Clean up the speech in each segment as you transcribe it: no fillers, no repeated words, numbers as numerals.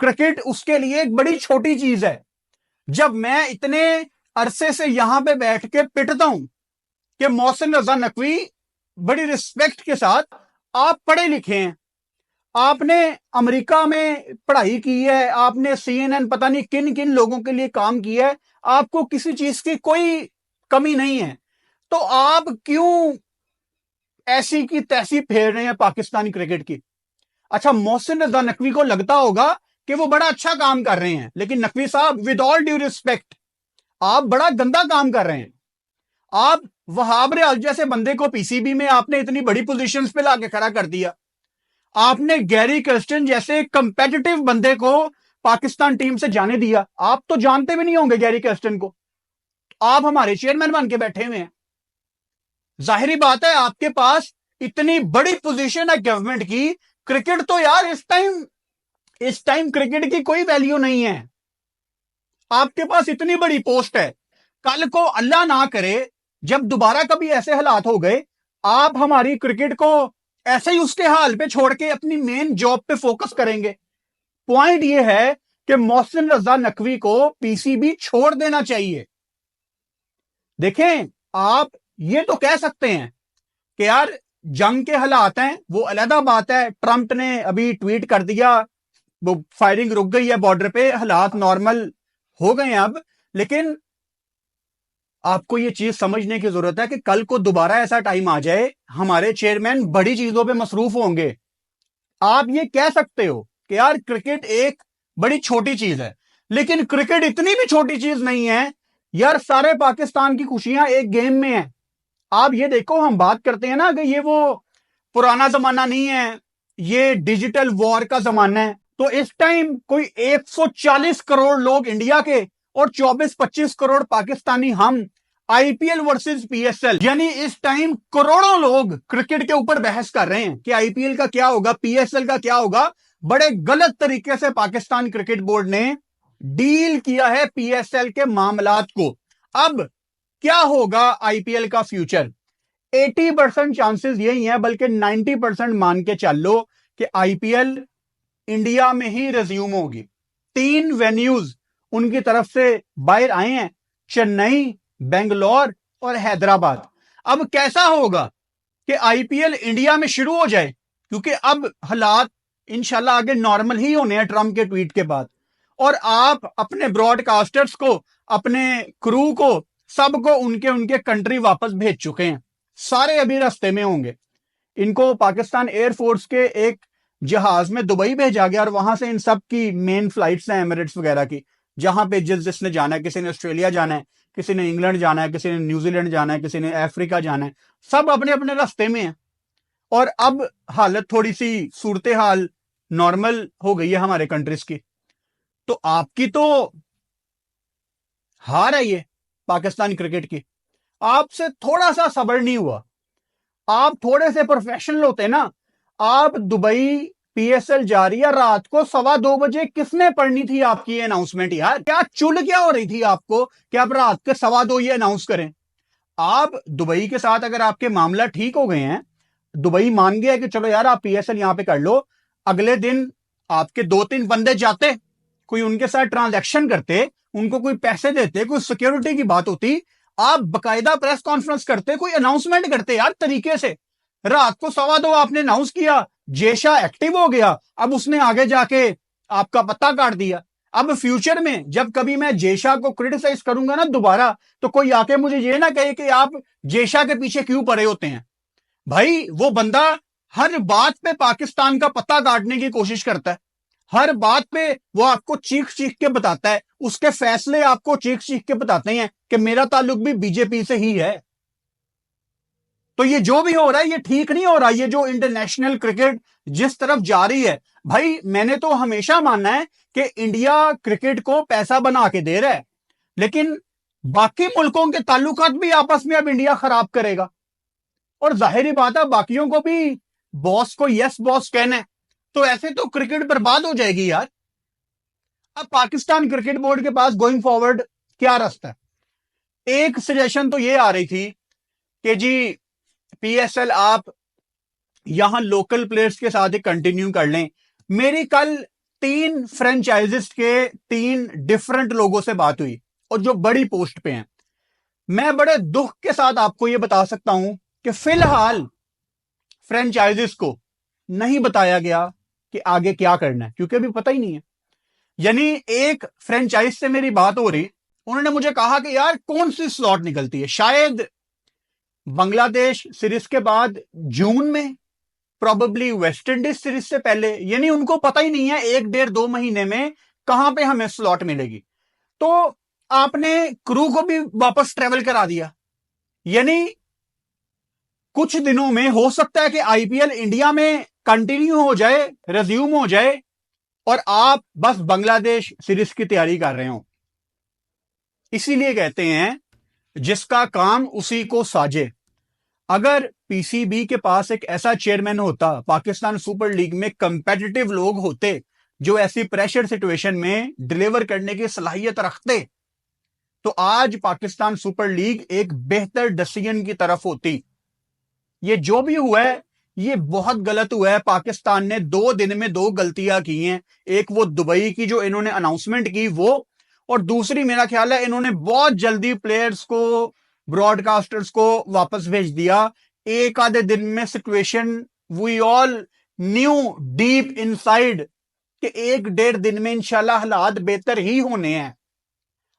Cricket اس کے لیے ایک بڑی چھوٹی چیز ہے. جب میں اتنے عرصے سے یہاں پہ بیٹھ کے پٹتا ہوں کہ محسن رضا نقوی بڑی رسپیکٹ کے ساتھ آپ پڑھے لکھے ہیں, آپ نے امریکہ میں پڑھائی کی ہے, آپ نے CNN پتہ نہیں کن کن لوگوں کے لیے کام کیا ہے, آپ کو کسی چیز کی کوئی کمی نہیں ہے, تو آپ کیوں ایسی کی تیسی پھیر رہے ہیں پاکستانی کرکٹ کی؟ اچھا, محسن رضا نقوی کو لگتا ہوگا کہ وہ بڑا اچھا کام کر رہے ہیں, لیکن نقوی صاحب ود آل ڈیو ریسپیکٹ آپ بڑا گندا کام کر رہے ہیں. آپ وہاب ریاض جیسے بندے کو پی سی بی میں آپ نے اتنی بڑی پوزیشنز پہ لا کے کھڑا کر دیا. آپ نے گیری کرسٹن جیسے کمپیٹیٹو بندے کو پاکستان ٹیم سے جانے دیا. آپ تو جانتے بھی نہیں ہوں گے گیری کرسٹن کو, آپ ہمارے چیئرمین بن کے بیٹھے ہوئے ہیں. ظاہری بات ہے آپ کے پاس اتنی بڑی پوزیشن ہے گورنمنٹ کی, کرکٹ تو یار اس ٹائم کرکٹ کی کوئی ویلیو نہیں ہے. آپ کے پاس اتنی بڑی پوسٹ ہے, کل کو اللہ نہ کرے جب دوبارہ کبھی ایسے حالات ہو گئے, آپ ہماری کرکٹ کو ایسے ہی اس کے حال پہ چھوڑ کے اپنی مین جاب پہ فوکس کریں گے. پوائنٹ یہ ہے کہ محسن رضا نقوی کو پی سی بی چھوڑ دینا چاہیے. دیکھیں, آپ یہ تو کہہ سکتے ہیں کہ یار جنگ کے حالات ہیں, وہ علیحدہ بات ہے. ٹرمپ نے ابھی ٹویٹ کر دیا, وہ فائرنگ رک گئی ہے بارڈر پہ, حالات نارمل ہو گئے ہیں اب. لیکن آپ کو یہ چیز سمجھنے کی ضرورت ہے کہ کل کو دوبارہ ایسا ٹائم آ جائے, ہمارے چیئرمین بڑی چیزوں پہ مصروف ہوں گے. آپ یہ کہہ سکتے ہو کہ یار کرکٹ ایک بڑی چھوٹی چیز ہے, لیکن کرکٹ اتنی بھی چھوٹی چیز نہیں ہے یار. سارے پاکستان کی خوشیاں ایک گیم میں ہیں. آپ یہ دیکھو, ہم بات کرتے ہیں نا کہ یہ وہ پرانا زمانہ نہیں ہے, یہ ڈیجیٹل وار کا زمانہ ہے. تو اس ٹائم کوئی 140 کروڑ لوگ انڈیا کے اور 24-25 کروڑ پاکستانی ہم I P L versus P S L, یعنی اس ٹائم کروڑوں لوگ کرکٹ کے اوپر بحث کر رہے ہیں کہ آئی پی ایل کا کیا ہوگا, پی ایس ایل کا کیا ہوگا. بڑے غلط طریقے سے پاکستان کرکٹ بورڈ نے ڈیل کیا ہے پی ایس ایل کے معاملات کو. اب کیا ہوگا آئی پی ایل کا فیوچر؟ 80% چانسز یہی ہیں, بلکہ 90% مان کے چل لو کہ آئی پی ایل انڈیا میں ہی ریزیوم ہوگی. 3 وینیوز ان کی طرف سے باہر آئے ہیں, چنئی, بنگلور اور حیدرآباد. اب کیسا ہوگا کہ آئی پی ایل انڈیا میں شروع ہو جائے, کیونکہ اب حالات انشاءاللہ آگے نارمل ہی ہونے ہیں ٹرمپ کے ٹویٹ کے بعد, اور آپ اپنے براڈ کاسٹرز کو, اپنے کرو کو, سب کو ان کے کنٹری واپس بھیج چکے ہیں. سارے ابھی راستے میں ہوں گے. ان کو پاکستان ایئر فورس کے ایک جہاز میں دبئی بھیجا گیا, اور وہاں سے ان سب کی مین فلائٹس ہیں ایمریٹس وغیرہ کی, جہاں پہ جس نے جانا ہے. کسی نے آسٹریلیا جانا ہے, کسی نے انگلینڈ جانا ہے, کسی نے نیوزی لینڈ جانا ہے, کسی نے افریقہ جانا ہے. سب اپنے اپنے راستے میں ہیں. اور اب حالت تھوڑی سی صورتحال نارمل ہو گئی ہے ہمارے کنٹریز کی. تو آپ کی تو ہار ہے یہ پاکستان کرکٹ کی. آپ سے تھوڑا سا صبر نہیں ہوا. آپ تھوڑے سے پروفیشنل ہوتے نا. آپ دبئی پی ایس ایل جا رہی ہے رات کو 2:15 بجے, کس نے پڑھنی تھی آپ کی یہ اناؤنسمنٹ یار؟ کیا چل کیا ہو رہی تھی آپ کو کہ آپ رات کے 2:15 یہ اناؤنس کریں؟ آپ دبئی کے ساتھ اگر آپ کے معاملہ ٹھیک ہو گئے ہیں, دبئی مان گیا کہ چلو یار آپ پی ایس ایل یہاں پہ کر لو, اگلے دن آپ کے 2-3 بندے جاتے, کوئی ان کے ساتھ ٹرانزیکشن کرتے, ان کو کوئی پیسے دیتے, کوئی سیکیورٹی کی بات ہوتی, آپ باقاعدہ پریس کانفرنس کرتے, کوئی اناؤنسمنٹ کرتے یار طریقے سے. رات کو 2:15 آپ نے اناؤنس کیا, جیشا ایکٹیو ہو گیا, اب اس نے آگے جا کے آپ کا پتہ کاٹ دیا. اب فیوچر میں جب کبھی میں جیشا کو کرٹیسائز کروں گا نا دوبارہ, تو کوئی آ کے مجھے یہ نہ کہے کہ آپ جیشا کے پیچھے کیوں پڑے ہوتے ہیں. بھائی وہ بندہ ہر بات پہ پاکستان کا پتہ کاٹنے کی کوشش کرتا ہے, ہر بات پہ وہ آپ کو چیخ کے بتاتا ہے, اس کے فیصلے آپ کو چیخ کے بتاتے ہیں کہ میرا تعلق بھی بی جے پی سے ہی ہے. تو یہ جو بھی ہو رہا ہے یہ ٹھیک نہیں ہو رہا. یہ جو انٹرنیشنل کرکٹ جس طرف جا رہی ہے, بھائی میں نے تو ہمیشہ ماننا ہے کہ انڈیا کرکٹ کو پیسہ بنا کے دے رہا ہے, لیکن باقی ملکوں کے تعلقات بھی آپس میں اب انڈیا خراب کرے گا. اور ظاہری بات ہے باقیوں کو بھی باس کو یس باس کہنا ہے, تو ایسے تو کرکٹ برباد ہو جائے گی یار. اب پاکستان کرکٹ بورڈ کے پاس گوئنگ فارورڈ کیا راستہ ہے؟ ایک سجیشن تو یہ آ رہی تھی کہ جی پی ایس ایل آپ یہاں لوکل پلیئرز کے ساتھ کنٹینیو کر لیں. میری کل 3 فرینچائزز کے 3 ڈفرنٹ لوگوں سے بات ہوئی اور جو بڑی پوسٹ پہ ہیں. میں بڑے دکھ کے ساتھ آپ کو یہ بتا سکتا ہوں کہ فی الحال فرینچائزز کو نہیں بتایا گیا کہ آگے کیا کرنا ہے، کیونکہ ابھی پتہ ہی نہیں ہے. یعنی ایک فرینچائز سے میری بات ہو رہی، انہوں نے مجھے کہا کہ یار کون سی سلاٹ نکلتی ہے، شاید بنگلہ دیش سیریز کے بعد جون میں، پروبیبلی ویسٹ انڈیز سیریز سے پہلے. یعنی ان کو پتہ ہی نہیں ہے 1-1.5-2 مہینے میں کہاں پہ ہمیں سلاٹ ملے گی. تو آپ نے کرو کو بھی واپس ٹریول کرا دیا. یعنی کچھ دنوں میں ہو سکتا ہے کہ آئی پی ایل انڈیا میں کنٹینیو ہو جائے، ریزیوم ہو جائے، اور آپ بس بنگلہ دیش سیریز کی تیاری کر رہے ہوں. اسی لیے کہتے ہیں جس کا کام اسی کو ساجے. اگر پی سی بی کے پاس ایک ایسا چیئرمین ہوتا، پاکستان سپر لیگ میں کمپیٹیٹو لوگ ہوتے جو ایسی پریشر سچویشن میں ڈیلیور کرنے کی صلاحیت رکھتے، تو آج پاکستان سپر لیگ ایک بہتر ڈیسیژن کی طرف ہوتی. یہ جو بھی ہوا ہے یہ بہت غلط ہوا ہے. پاکستان نے 2 دن میں 2 غلطیاں کی ہیں. ایک وہ دبئی کی جو انہوں نے اناؤنسمنٹ کی وہ، اور دوسری میرا خیال ہے انہوں نے بہت جلدی پلیئرز کو، براڈ کاسٹرز کو واپس بھیج دیا. ایک آدھے دن میں situation we all knew deep inside کہ 1-1.5 دن میں انشاءاللہ حالات بہتر ہی ہونے ہیں.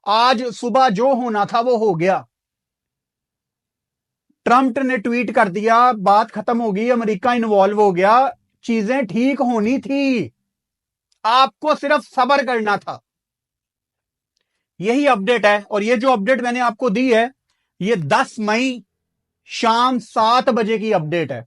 آج صبح جو ہونا تھا وہ ہو گیا. ٹرمپ نے ٹویٹ کر دیا، بات ختم ہو گئی، امریکہ انوالو ہو گیا، چیزیں ٹھیک ہونی تھی، آپ کو صرف صبر کرنا تھا. یہی اپڈیٹ ہے. اور یہ جو اپڈیٹ میں نے آپ کو دی ہے یہ 10 مئی شام 7 بجے کی اپڈیٹ ہے،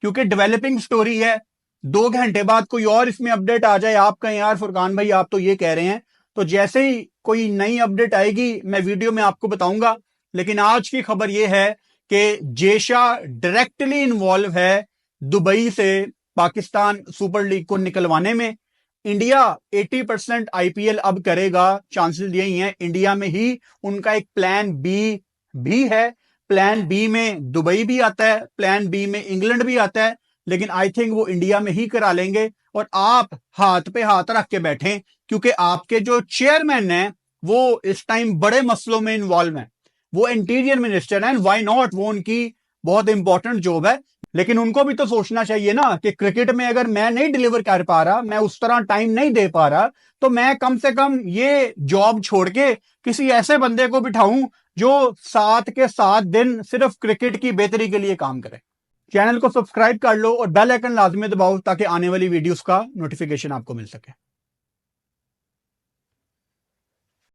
کیونکہ ڈیولپنگ سٹوری ہے. 2 گھنٹے بعد کوئی اور اس میں اپڈیٹ آ جائے، آپ کہیں یار فرقان بھائی آپ تو یہ کہہ رہے ہیں، تو جیسے ہی کوئی نئی اپڈیٹ آئے گی میں ویڈیو میں آپ کو بتاؤں گا. لیکن آج کی خبر یہ ہے کہ جیشا ڈائریکٹلی انوالو ہے دبئی سے پاکستان سپر لیگ کو نکلوانے میں. انڈیا 80% آئی پی ایل اب کرے گا، چانسز یہی ہیں. انڈیا میں ہی ان کا ایک پلان بی بھی ہے. پلان بی میں دبئی بھی آتا ہے، پلان بی میں انگلینڈ بھی آتا ہے، لیکن آئی تھنک وہ انڈیا میں ہی کرا لیں گے. اور آپ ہاتھ پہ ہاتھ رکھ کے بیٹھیں، کیونکہ آپ کے جو چیئرمین ہیں وہ اس ٹائم بڑے مسئلوں میں انوالو ہیں. وہ انٹیریئر منسٹر ہیں، وائی ناٹ، وہ ان کی بہت امپورٹنٹ جاب ہے. لیکن ان کو بھی تو سوچنا چاہیے نا کہ کرکٹ میں اگر میں نہیں ڈیلیور کر پا رہا، میں اس طرح ٹائم نہیں دے پا رہا، تو میں کم سے کم یہ جاب چھوڑ کے کسی ایسے بندے کو بٹھاؤں جو 7 کے 7 دن صرف کرکٹ کی بہتری کے لیے کام کرے. چینل کو سبسکرائب کر لو اور بیل آئیکن لازمی دباؤ تاکہ آنے والی ویڈیوز کا نوٹیفیکیشن آپ کو مل سکے.